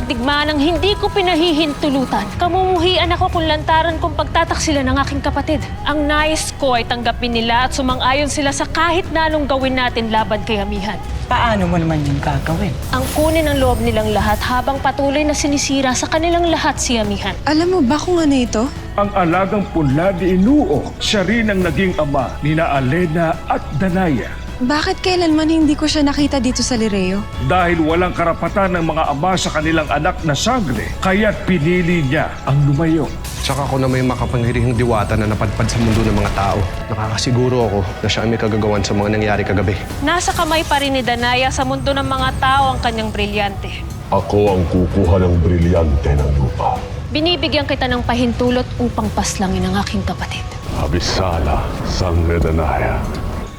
makipagdigmaan ng hindi ko pinahihintulutan. Kamumuhian ako kung lantaran kong pagtataksila ng aking kapatid. Ang nais ko ay tanggapin nila at sumang-ayon sila sa kahit na anong gawin natin laban kay Amihan. Paano mo naman yung gagawin? Ang kunin ang loob nilang lahat habang patuloy na sinisira sa kanilang lahat si Amihan. Alam mo ba kung ano ito? Ang alagang punla ni Inuo, siya rin ang naging ama ni na Alena at Danaya. Bakit kailanman hindi ko siya nakita dito sa Lireo? Dahil walang karapatan ng mga ama sa kanilang anak na sangre, kaya't pinili niya ang lumayo. Tsaka ako na may makapangyarihang diwata na napadpad sa mundo ng mga tao. Nakakasiguro ako na siya ay may kagagawan sa mga nangyari kagabi. Nasa kamay pa rin ni Danaya sa mundo ng mga tao ang kanyang brilyante. Ako ang kukuha ng brilyante ng lupa. Binibigyan kita ng pahintulot upang paslangin ang aking kapatid. Abisala, Sangre Danaya.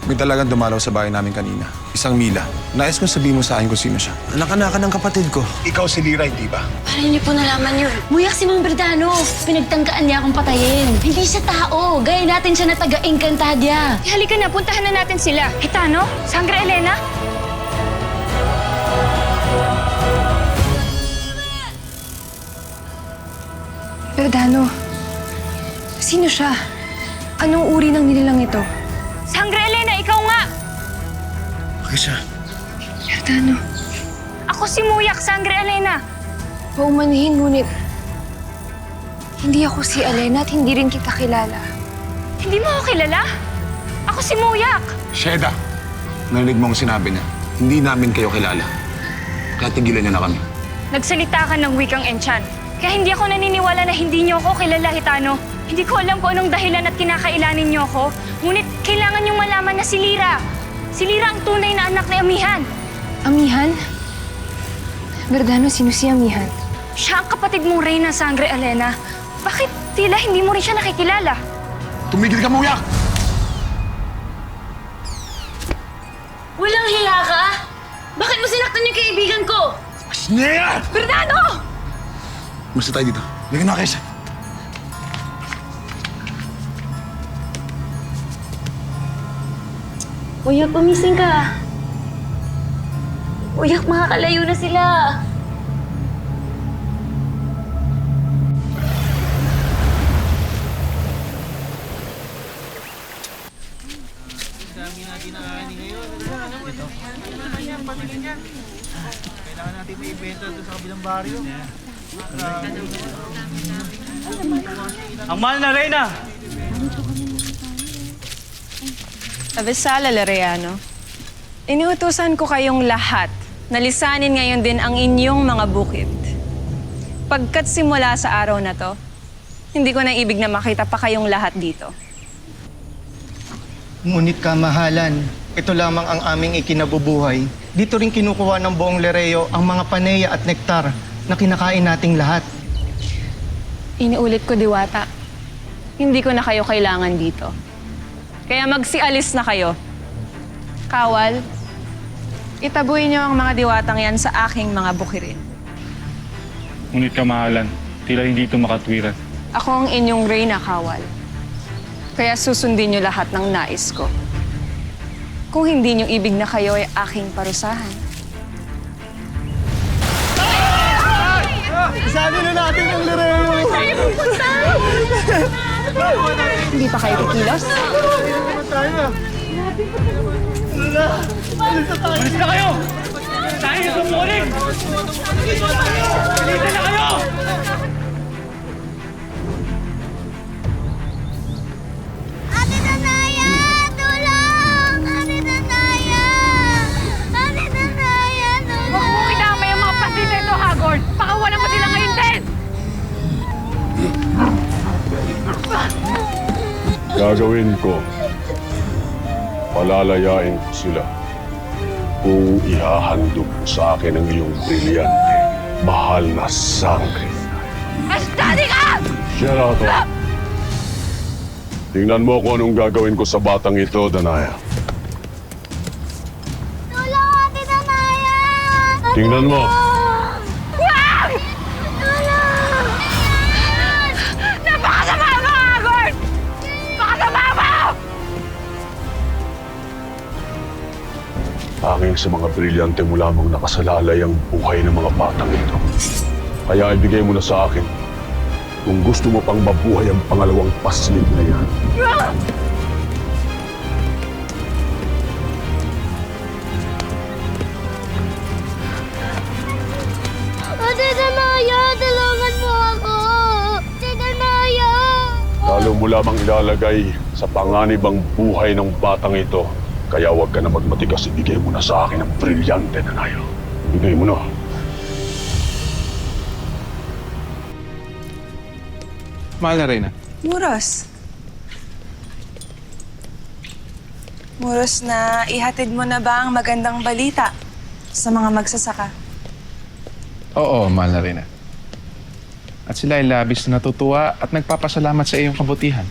May talagang dumalaw sa bahay namin kanina. Isang Mila. Nais kong sabihin mo sa akin kung sino siya. Anak-anakan ng kapatid ko. Ikaw si Lira, hindi ba? Paano niyo po nalaman yun? Muyak si Mang Berdano. Pinagtangkaan niya akong patayin. Hindi siya tao. Gaya natin siya na taga-Encantadia. Halika na, puntahan na natin sila. Hitano? Sangre Elena? Berdano, sino siya? Anong uri ng nilalang ito? Sangre Elena, ikaw nga! Bakit siya? Berdano, Ako si Muyak, Sangre Elena. paumanhin ngunit hindi ako si Alena at hindi rin kita kilala. Hindi mo ako kilala? Ako si Muyak. Sheda, narinig mo ang sinabi niya. Hindi namin kayo kilala. Kaya tigilan niyo na kami. Nagsalita ka ng wikang Enchan. Kaya hindi ako naniniwala na hindi niyo ako kilala, Hitano. Hindi ko alam kung anong dahilan at kinakailanin niyo ako. Ngunit kailangan niyong malaman na si Lira. Si Lira ang tunay na anak ni Amihan. Amihan? Berdano, sino si Amihan? Siya ang kapatid mong Reyna, Sangre Elena. Bakit tila hindi mo rin siya nakikilala? Tumigil ka, Muyak! Walang hiya ka? Bakit mo sinaktan yung kaibigan ko? Snea! Berdano! Basta tayo dito. Bigyan na, Kesa. Uyak, pumising ka. Uyak, makakalayo na sila. Ang mahal na Reyna! Abisala, Lareano. Inuutusan ko kayong lahat na lisanin ngayon din ang inyong mga bukid. Pagkat simula sa araw na to, hindi ko na ibig na makita pa kayong lahat dito. Ngunit kamahalan, ito lamang ang aming ikinabubuhay. Dito rin kinukuha ng buong Lireo ang mga paneya at nektar na kinakain nating lahat. Inuulit ko, Diwata. Hindi ko na kayo kailangan dito. Kaya magsialis na kayo. Kawal, itaboy niyo ang mga diwatang yan sa aking mga bukirin. Ngunit kamahalan, tila hindi ito makatwiran. Ako ang inyong Reyna, Kawal. Kaya susundin niyo lahat ng nais ko. Kung hindi niyo ibig na kayo ay aking parusahan. Isali na natin ang Lireo! Hindi pa kayo kikilos? Malis na kayo! Tayo yung tumuling! Pilitan na kayo! Ate Danaya! Tulong! Ate Danaya! Ate Danaya! Tulong! Huwag mo kinamay ang mga pasit na ito, Hagord! Pakawalan mo sila ngayon din! Gagawin ko. Palalayain ko sila. Kung ihahandog mo sa akin ang iyong brilyante, mahal na sangre. Estadi ka! Sherato, tingnan mo kung anong gagawin ko sa batang ito, Danaya. Tulong, Ate Danaya! Tingnan mo. Wag! Tulong! Napakasama mo, Hagord! Pakasama mo! Tanging sa mga brilyante mo lamang nakasalalay ang buhay ng mga batang ito. Kaya ibigay mo na sa akin kung gusto mo pang mabuhay ang pangalawang paslit na yan. Tita Maya, tulungan mo ako! Tita Maya! Lalo mo lamang ilalagay sa panganib ang buhay ng batang ito. Kaya huwag ka na magmatigas, ibigay mo na sa akin ang brilyante na nayo. Ibigay mo na. Mahal na Reyna. Muros. Muros, na ihatid mo na ba ang magandang balita sa mga magsasaka? Oo, mahal na Reyna. At sila ay labis na natutuwa at nagpapasalamat sa iyong kabutihan.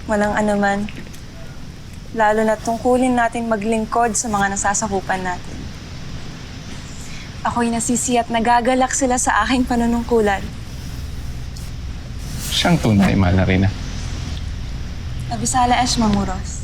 Walang anuman. Lalo na tungkulin natin maglingkod sa mga nasasakupan natin. Ako'y nasisi at nagagalak sila sa aking panunungkulan. Siyang tunay, mahal na Reyna. Abisala Eshma, Muros.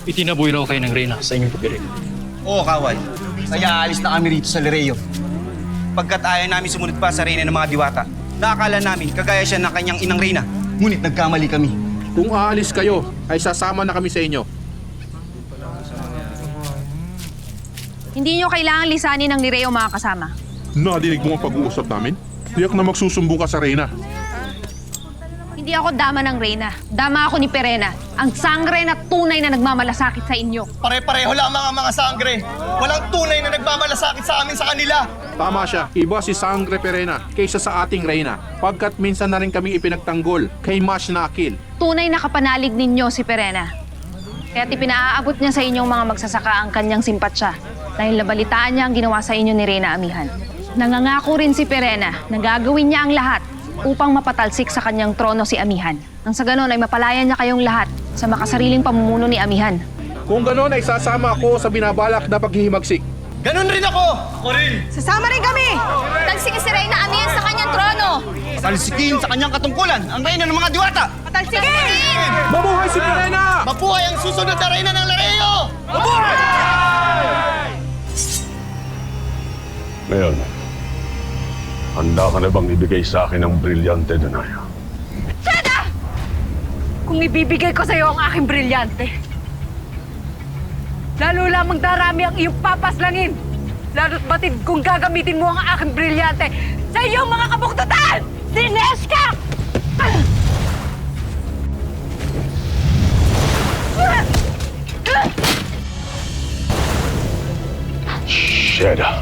Itinaboy raw kayo ng Reyna sa inyong pagbirin. Oo, Kawal. Kaya aalis na kami rito sa Lereo. Pagkat ayaw namin sumunod pa sa Reyna ng mga diwata, nakakala namin kagaya siya ng kanyang inang Reyna. Ngunit nagkamali kami. Kung aalis kayo, ay sasama na kami sa inyo. Hindi nyo kailangan lisanin ng ni Reo mga kasama. Nadinig mo ang pag-uusap namin? Tiyak na magsusumbong ka sa Reyna. Hindi ako dama ng Reyna. Dama ako ni Perena. Ang sangre na tunay na nagmamalasakit sa inyo. Pare-pareho lamang ang mga sangre. Walang tunay na nagmamalasakit sa amin sa kanila. Tama siya. Iba si Sangre Perena kaysa sa ating Reyna. Pagkat minsan na rin kami ipinagtanggol kay Mash Nakil. Tunay na kapanalig ninyo si Perena. Kaya't ipinaaabot niya sa inyong mga magsasaka ang kanyang simpatsya dahil nabalitaan niya ang ginawa sa inyo ni Reyna Amihan. Nangangako rin si Perena na gagawin niya ang lahat upang mapatalsik sa kanyang trono si Amihan. Nang sa ganon ay mapalaya niya kayong lahat sa makasariling pamumuno ni Amihan. Kung ganon ay sasama ako sa binabalak na paghihimagsik. Ganon rin ako! Ako rin! Sasama rin kami! Talsikin si Reyna Amihan sa kanyang trono! Patalsikin sa kanyang katungkulan ang Reyna ng mga diwata! Patalsikin! Mabuhay si Perena! Mabuhay ang susunod na Reyna ng Lereo! Mabuhay! Ngayon, handa ka na bang ibigay sa akin ang brilyante na nayo? Kung ibibigay ko sa iyo ang aking brilyante, lalo lamang darami ang iyong papaslangin. Lalo't batid kung gagamitin mo ang aking brilyante sa iyong mga kabuktutan! Sineska! Sheda,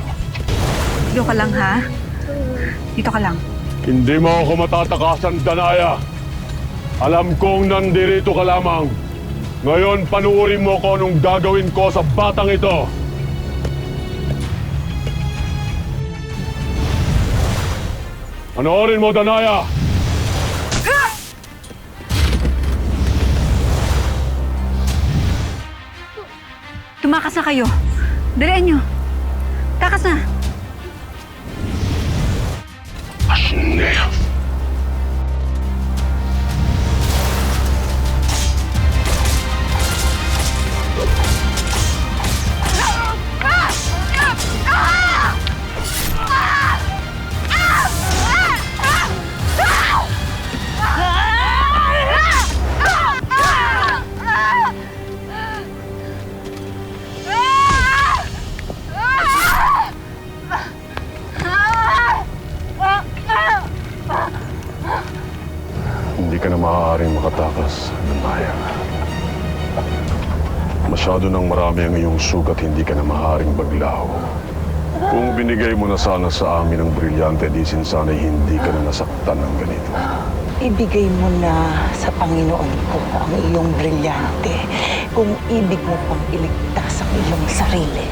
Dito ka lang, ha? Dito ka lang. hindi mo ako matatakasan, Danaya. Alam kong nandirito ka lamang. Ngayon, panuorin mo ko anong gagawin ko sa batang ito. Panoorin mo, Danaya! Tumakas na kayo. Dalian nyo. Takas na. Ashnea. Hindi ka na maaaring makatakas, Danaya. Masyado nang marami ang iyong sugat, hindi ka na maaaring baglaw. Kung binigay mo na sana sa amin ang brilyante, di sana'y hindi ka na nasaktan ng ganito. Ibigay mo na sa Panginoon ko ang iyong brilyante kung ibig mo pang iligtas ang iyong sarili.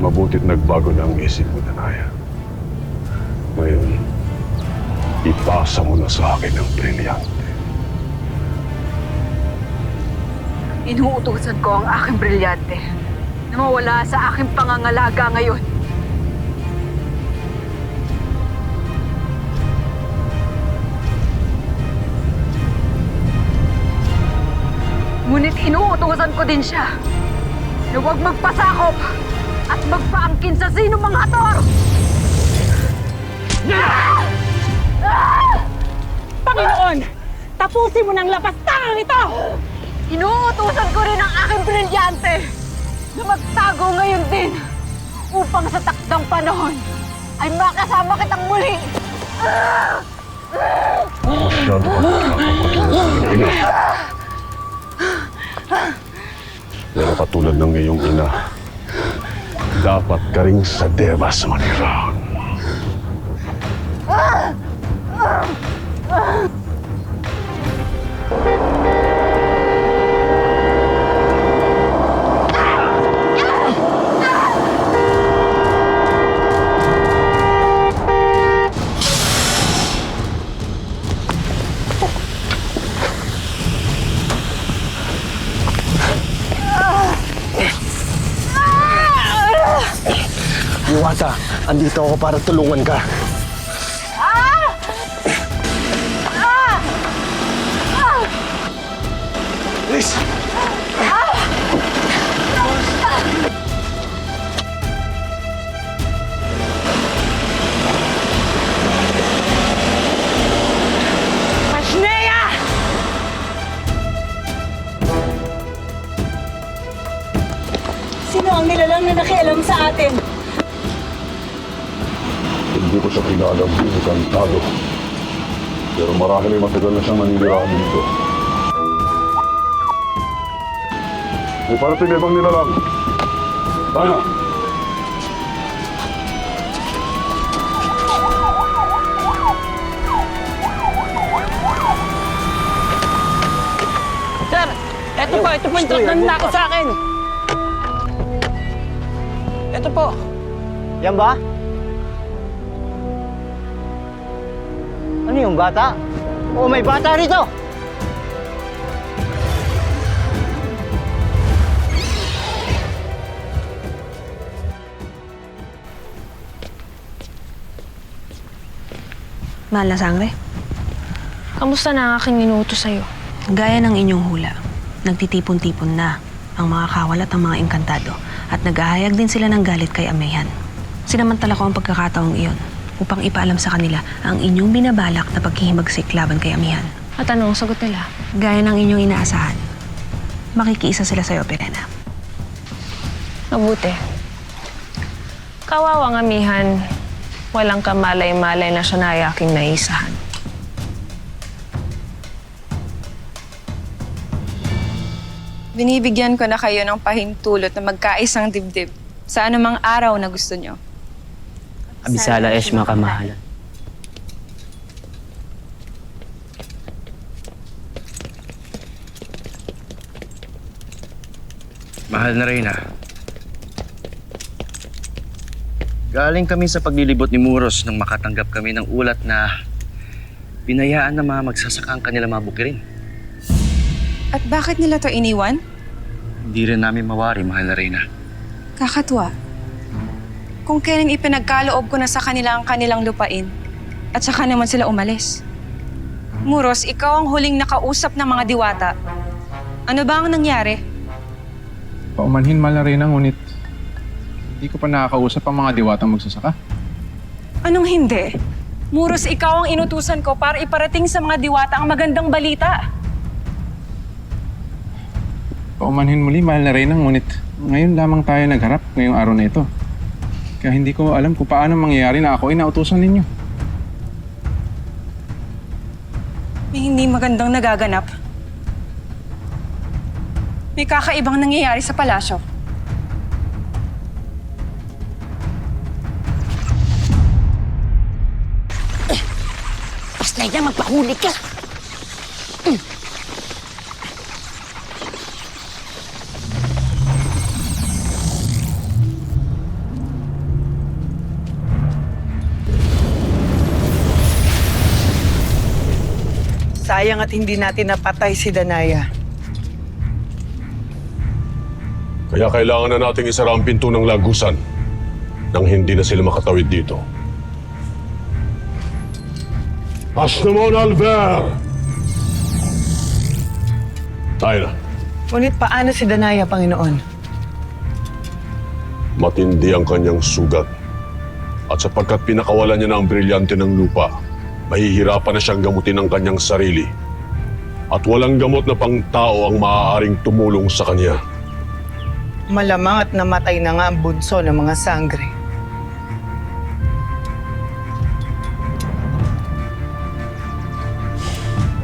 Mabutit nagbago na ang isip mo, Danaya. Ngayon, ipasa mo na sa akin ang brilyante. Inuutusan ko ang aking brilyante na mawala sa aking pangangalaga ngayon. Ngunit inuutusan ko din siya na huwag magpasakop at magpaangkin sa sino mang hator! Panginoon! Tapusin mo ng lapastangang ito! Inuutusan ko rin ang aking brilyante na magtago ngayon din upang sa takdang panahon ay makasama kitang muli! Masyado ka nakakapagod. Pero katulad ng iyong ina, dapat ka rin sa Devas manirahan. Diwata, andito ako para tulungan ka. Please! Pasneya! Sino ang nilalang na nakialam sa atin? Hindi ko siya kilala ang Encantado. Pero marahil ay matagal na siyang naninirahan dito. May parating na ibang nilalang. Tayo! Sir, ito po yung truck na nako sa akin. Ito po. Yan ba? Ano yung bata? Oh, may bata rito! Mahal na sangre, Kamusta na ang aking inuutos sa'yo? gaya ng inyong hula, nagtitipon-tipon na ang mga kawal at ang mga engkantado at naghahayag din sila ng galit kay Amihan. Sinamantala ko ang pagkakataong iyon upang ipaalam sa kanila ang inyong binabalak na paghihimagsik laban kay Amihan. At ano ang sagot nila? Gaya ng inyong inaasahan, makikiisa sila sa'yo, Pirena. Mabuti. Kawawang Amihan, walang kamalay-malay na siya na ay aking naisahan. Binibigyan ko na kayo ng pahintulot na magkaisang dibdib sa anumang araw na gusto nyo. Abisala Eshma kamahalan. Mahal na Reyna. Galing kami sa paglilibot ni Muros nang makatanggap kami ng ulat na binayaan ng mga magsasaka ang kanilang mga bukirin. At bakit nila to iniwan? Hindi rin namin mawari, mahal na Reyna. Kakatwa. Kung kailan ipinagkaloob ko na sa kanila ang kanilang lupain, at saka naman sila umalis. Muros, ikaw ang huling nakausap ng mga diwata. Ano ba ang nangyari? Paumanhin, mahal na Reyna, ngunit hindi ko pa nakakausap ang mga diwatang magsasaka. Anong hindi? Muros, ikaw ang inutusan ko para iparating sa mga diwata ang magandang balita. Paumanhin muli, mahal na Reyna, ngunit ngayon lamang tayo nagharap ngayong araw na ito. Kaya hindi ko alam kung paano mangyayari na ako ay nautusan ninyo. May hindi magandang nagaganap. May kakaibang nangyayari sa palasyo. Basta yan, magpahuli ka! sayang at hindi natin napatay si Danaya. Kaya kailangan na nating isara ang pinto ng lagusan nang hindi na sila makatawid dito. Astamon Alver! Tayo na. Ngunit paano si Danaya, Panginoon? Matindi ang kanyang sugat. At sapagkat pinakawalan niya na ang brilyante ng lupa, mahihirapan na siyang gamutin ang kanyang sarili. At walang gamot na pangtao ang maaaring tumulong sa kanya. Malamang at namatay na nga ang bunso ng mga sangre.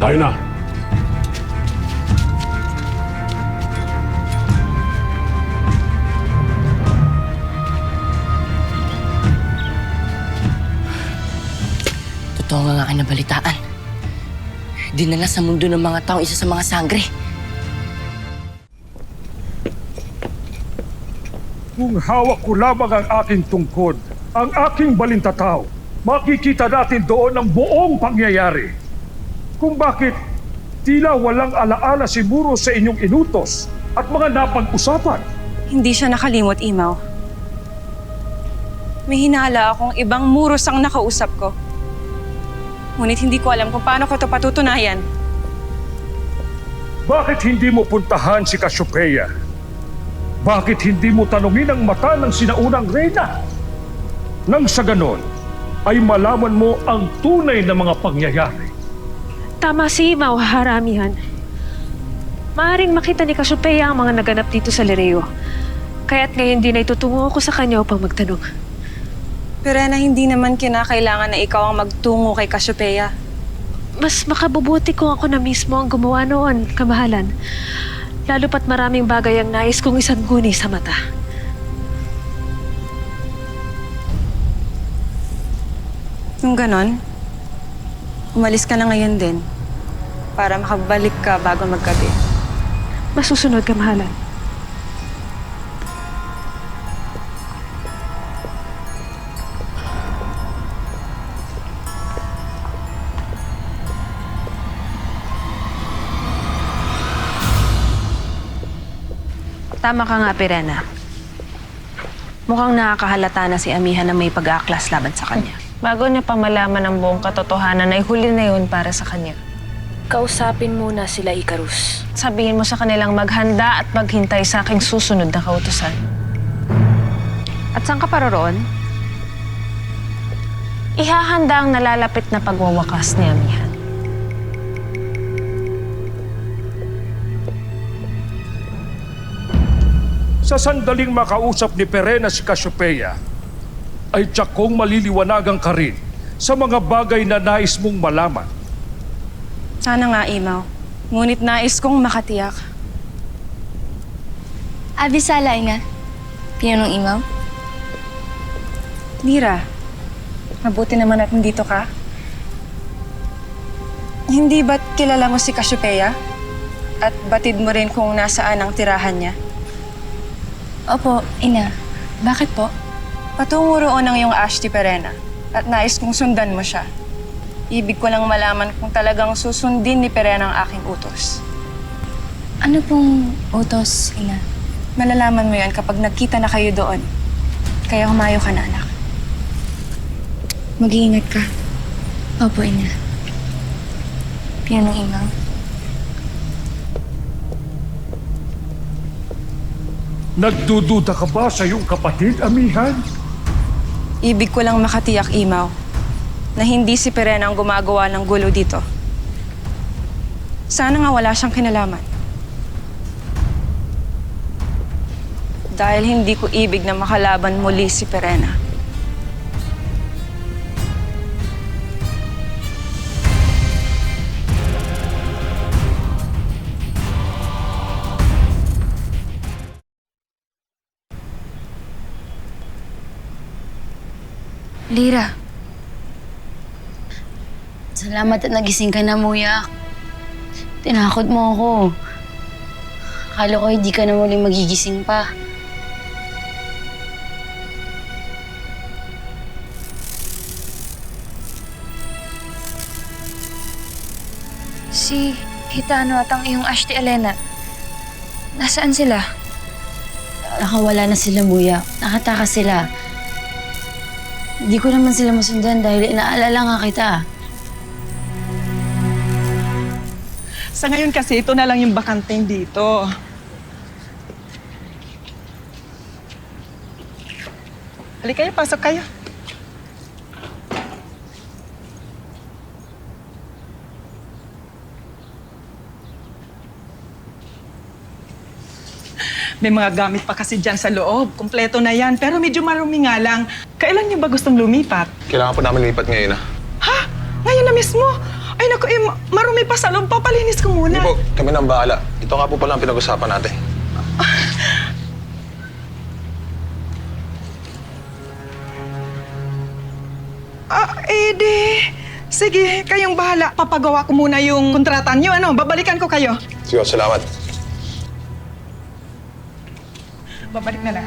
Tayo na! Totoo nga aking nabalitaan. Dinala sa mundo ng mga tao isa sa mga sangre. Kung hawak ko lamang ang aking tungkod, ang aking balintataw, makikita natin doon ang buong pangyayari. Kung bakit tila walang alaala si Muro sa inyong inutos at mga napag-usapan. Hindi siya nakalimot, Imaw. May hinala akong ibang Muros ang nakausap ko. Ngunit hindi ko alam kung paano ko ito patutunayan. Bakit hindi mo puntahan si Cassiopeia? Bakit hindi mo tanungin ang mata ng sinaunang reyna? Nang sa ganon, ay malaman mo ang tunay na mga pangyayari. Tama si Imaw, haramihan. Maaring makita ni Cassiopeia ang mga naganap dito sa Lireo. Kaya't ngayon din ay tutungo ako sa kanya upang magtanong. Pero na hindi naman kinakailangan na ikaw ang magtungo kay Cassiopeia. Mas makabubuti kung ako na mismo ang gumawa noon, kamahalan. Lalo pat maraming bagay ang nais kong isangguni sa mata. Kung ganon, umalis ka na ngayon din para makabalik ka bago maggabi. Masusunod, kamahalan. Tama ka nga, Pirena. Mukhang nakakahalata na si Amihan na may pag-aaklas laban sa kanya. Bago niya pa malaman ang buong katotohanan ay huli na yun para sa kanya. Kausapin muna sila, Icarus. Sabihin mo sa kanilang maghanda at maghintay sa aking susunod na kautusan. At saan ka paroroon? Ihahanda ang nalalapit na pagwawakas ni Amihan. Sa sandaling makausap ni Pirena si Cassiopeia, ay tiyak kong maliliwanagan ka rin sa mga bagay na nais mong malaman. Sana nga, Imaw. Ngunit nais kong makatiyak. Abisalay nga. Pinanong Imaw? Lira, mabuti naman at nandito ka. Hindi ba't kilala mo si Cassiopeia? At batid mo rin kung nasaan ang tirahan niya? Opo, Ina. Bakit po? Patungo roon ang iyong Ashti Pirena at nais kong sundan mo siya. Ibig ko lang malaman kung talagang susundin ni Pirena ang aking utos. Ano pong utos, Ina? Malalaman mo yan kapag nagkita na kayo doon. Kaya humayo ka na, anak. Mag-iingat ka. Opo, Ina. Pinanong Imaw? Nagdududa ka ba sa iyong kapatid, Amihan? Ibig ko lang makatiyak, Imaw, na hindi si Pirena ang gumagawa ng gulo dito. Sana nga wala siyang kinalaman. Dahil hindi ko ibig na makalaban muli si Pirena. Lira. Salamat at nagising ka na, Muyak. Tinakot mo ako. Akala ko hindi ka na muling magigising pa. Si Hitano at ang iyong Ashti Elena. Nasaan sila? Nakawala na sila, Muya. Nakatakas sila. Hindi ko naman sila masundan dahil inaalala nga kita. Sa ngayon kasi, ito na lang yung bakanteng dito. Halika kayo, pasok kayo. May mga gamit pa kasi dyan sa loob. Kumpleto na yan, pero medyo marumi nga lang. Kailan niyo ba gustong lumipat? Kailangan po namin lipat ngayon, Ha? Ngayon na mismo? Ay naku, marumi pa sa loob. Papalinis ko muna. Hindi po, kami nang bahala. Ito nga po pala ang pinag-usapan natin. Sige, kayong bahala. Papagawa ko muna yung kontrata niyo. Babalikan ko kayo. Sige, salamat. Babalik na lang.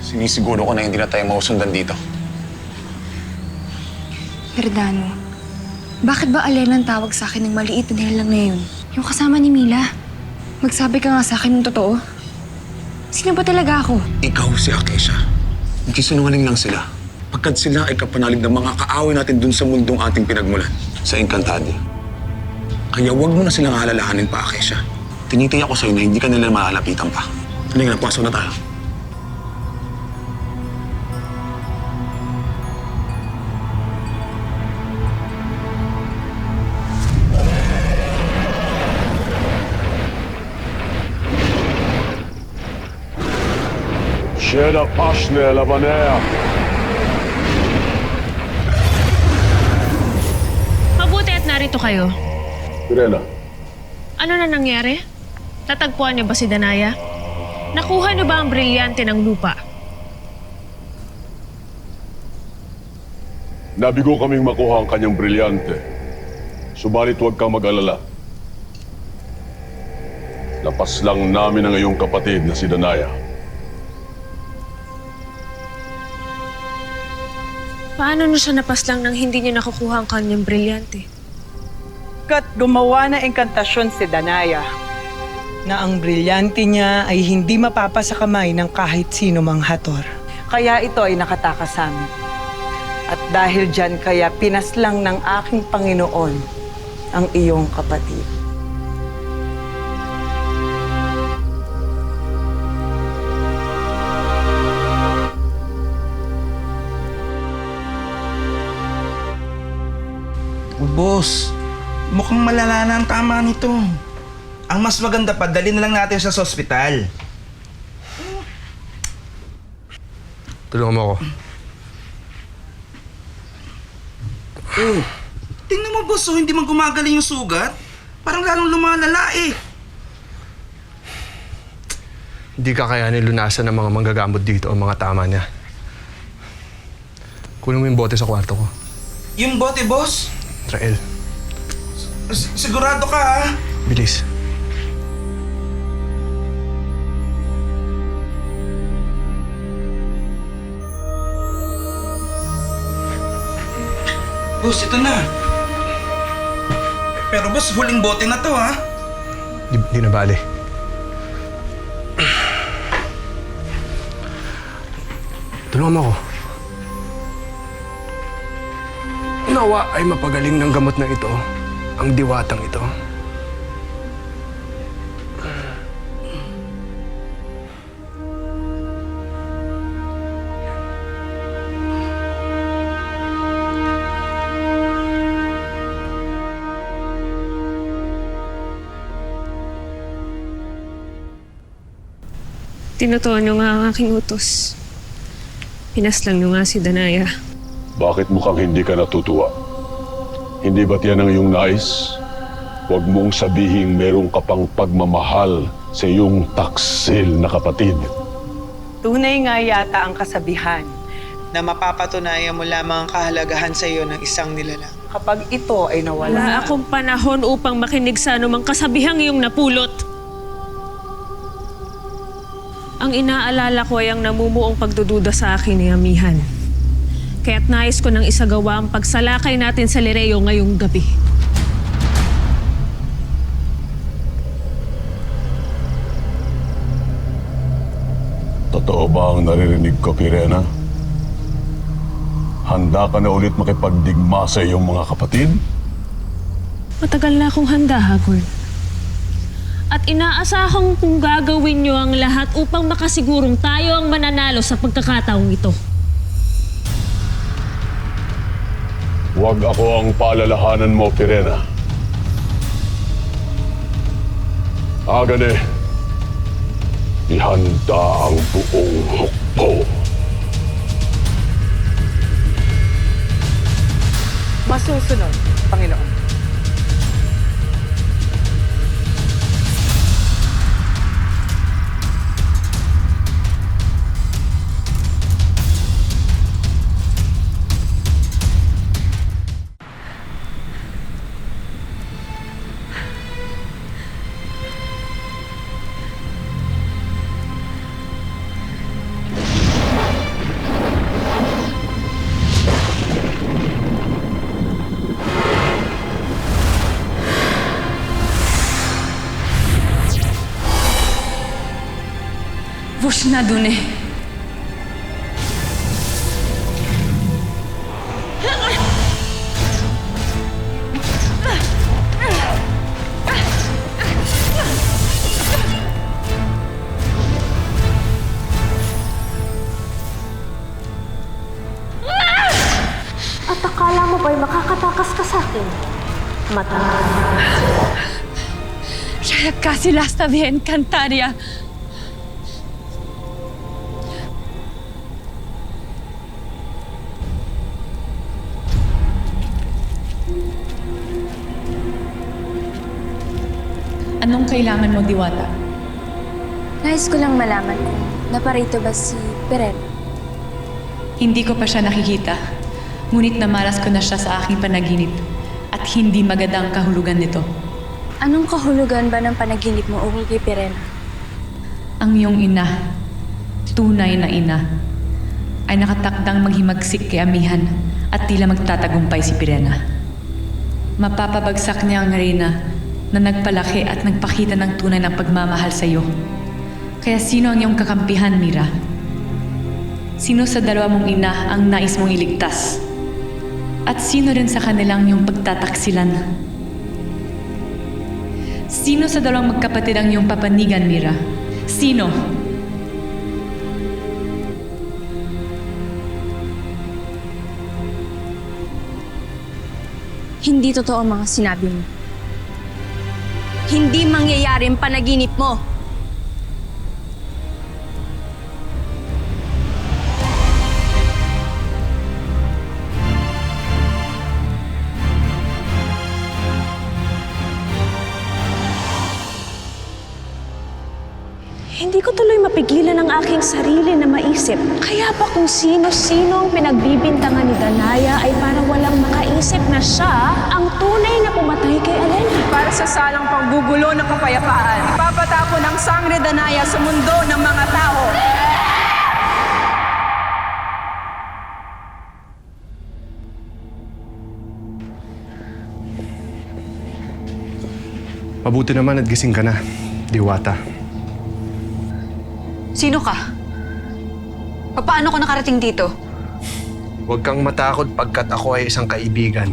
Sinisiguro ko na hindi na tayo mausundan dito. Verdano, bakit ba Alena ang tawag sa akin ng maliit na nilalang na yun? Yung kasama ni Mila. Magsabi ka nga sa akin ng totoo. Sino ba talaga ako? Ikaw si Akesha. Nagsisinungaling lang sila. Pagkat sila ay kapanalig ng mga kaaway natin dun sa mundong ating pinagmulan, sa Encantadia. Kaya huwag mo na silang alalahanin pa, Akesha. Tinitiyak ko sa'yo na hindi ka nila malalapitan pa. Halika na, pasok na tayo. Sheda Pashne Labanea. Mabuti at narito kayo. Pirena, Ano na nangyari? Tatagpuan niyo ba si Danaya? Nakuha niyo ba ang brilyante ng lupa? nabigo kaming makuha ang kanyang brilyante. Subalit huwag kang mag-alala. Lapas lang namin ang iyong kapatid na si Danaya. Paano niyo siya napaslang nang hindi niyo nakukuha ang kanyang brilyante? Kat gumawa na engkantasyon si Danaya na ang brilyante niya ay hindi mapapa sa kamay ng kahit sino mang hator. Kaya ito ay nakatakas sa amin. At dahil dyan kaya pinaslang ng aking Panginoon ang iyong kapatid. Boss, mukhang malala na ang tama nito. Ang mas maganda pa, dali na lang natin siya sa ospital. Tulungan mo ako. Tingnan mo, boss, hindi man gumagaling yung sugat. Parang lalong lumalala eh. Hindi kakayanin lunasan ng mga manggagamot dito ang mga tama niya. Kunin mo yung bote sa kwarto ko. Yung bote, boss? Rael, Sigurado ka, ha? bilis. Boss, ito na. Pero boss, huling bote na to, ha? Di na bali. Tulungan mo ako. Nawa ay mapagaling ng gamot na ito, ang diwatang ito. Tinutuan niyo nga ang aking utos. Pinaslang niyo nga si Danaya. Bakit mukhang hindi ka natutuwa? Hindi ba't yan ang iyong nais? Huwag mong sabihin merong ka pang pagmamahal sa iyong taksil na kapatid. Tunay nga yata ang kasabihan na mapapatunayan mo lamang ang kahalagahan sa iyo ng isang nilalang kapag ito ay nawala. Wala akong panahon upang makinig sa anumang kasabihang iyong napulot. Ang inaalala ko ay ang namumuong pagdududa sa akin ni Amihan. Kaya't nais ko nang isagawa ang pagsalakay natin sa Lireo ngayong gabi. Totoo ba ang naririnig ko, Pirena? Handa ka na ulit makipagdigma sa iyong mga kapatid? Matagal na akong handa, Hagorn. At inaasahang kung gagawin niyo ang lahat upang makasigurong tayo ang mananalo sa pagkakataong ito. Huwag ako ang paalalahanan mo, Pirena. Agane, ihanda ang buong hukbo. Masusunod, Panginoon. Vush na dun eh. At akala mo ba'y makakatakas ka sa akin? Mata. Ya casi la está bien, Cantaria. Anong kailangan mo, Diwata? Nais ko lang malaman kung naparito ba si Pirena. Hindi ko pa siya nakikita. Ngunit namalas ko na siya sa aking panaginip. At hindi magandang kahulugan nito. Anong kahulugan ba ng panaginip mo ukol kay Pirena? Ang iyong ina, tunay na ina, ay nakatakdang maghimagsik kay Amihan at tila magtatagumpay si Pirena. Mapapabagsak niya ang reyna na nagpalaki at nagpakita ng tunay ng pagmamahal sa iyo. Kaya sino ang iyong kakampihan, Mira? Sino sa dalawa mong ina ang nais mong iligtas? At sino rin sa kanilang iyong pagtataksilan? Sino sa dalawang magkapatid ang iyong papanigan, Mira? Sino? Hindi totoo ang mga sinabi mo. Hindi mangyayari ang panaginip mo. Hindi ko tuloy mapigilan ang aking sarili na maisip. Kaya ba kung sino-sino ang pinagbibintangan ni Danaya ay para walang makaisip na siya ang tunay na pumatay kay Elena? Para sa salang panggugulo ng kapayapaan, ipapatapon ang sangre Danaya sa mundo ng mga tao. Mabuti naman at gising ka na, Diwata. Sino ka? Paano ko nakarating dito? Huwag kang matakot pagkat ako ay isang kaibigan.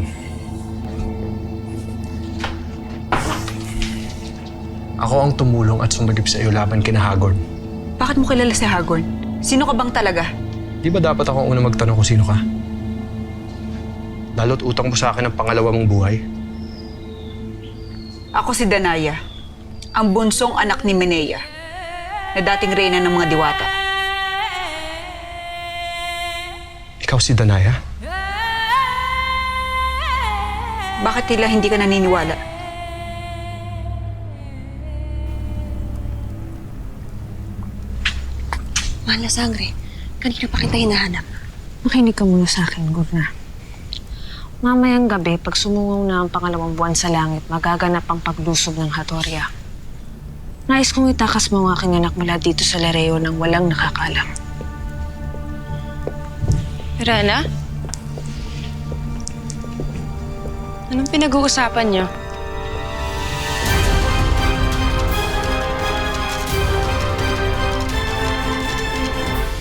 Ako ang tumulong at sumagip sa iyo laban kina Hagorn. Bakit mo kilala si Hagorn? Sino ka bang talaga? Di ba dapat ako ang unang magtanong kung sino ka? Lalo't utang mo sa akin ang pangalawa mong buhay. Ako si Danaya, ang bunsong anak ni Menea, na dating reyna ng mga Diwata. Ikaw si Danaya? Bakit tila hindi ka naniniwala? Mahal na sangre, kanina pa kita hinahanap. Makinig ka muna sa akin, Gurna. Mamayang gabi, pag sumungaw na ang pangalawang buwan sa langit, magaganap ang paglusob ng Hatoria. Nais kong itakas mo ang aking anak mula dito sa Lareo nang walang nakakaalam. Rana? Anong pinag-uusapan niyo?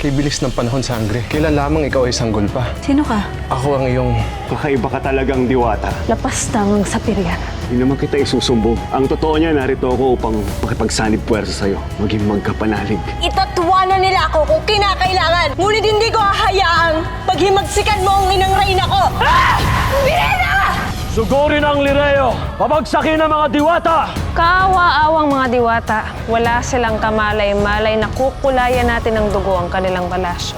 Kay bilis ng panahon, Sangre. Kailan lamang ikaw ay sanggol pa? Sino ka? Ako ang iyong... Kakaiba ka talagang diwata. Lapastang sa piryan. Hindi naman kita isusumbong. Ang totoo niya, narito ako upang makipagsanib puwersa sa'yo. Maging magkapanalig. Itatwanan nila ako kung kinakailangan. Ngunit hindi ko hahayaang paghimagsikan mo ang inang Reyna ko. Mirena! Sugurin ang Lireo! Pabagsakin ang mga diwata! Kaawa-awang mga diwata, wala silang kamalay-malay na kukulayan natin ng dugo ang kanilang palasyo.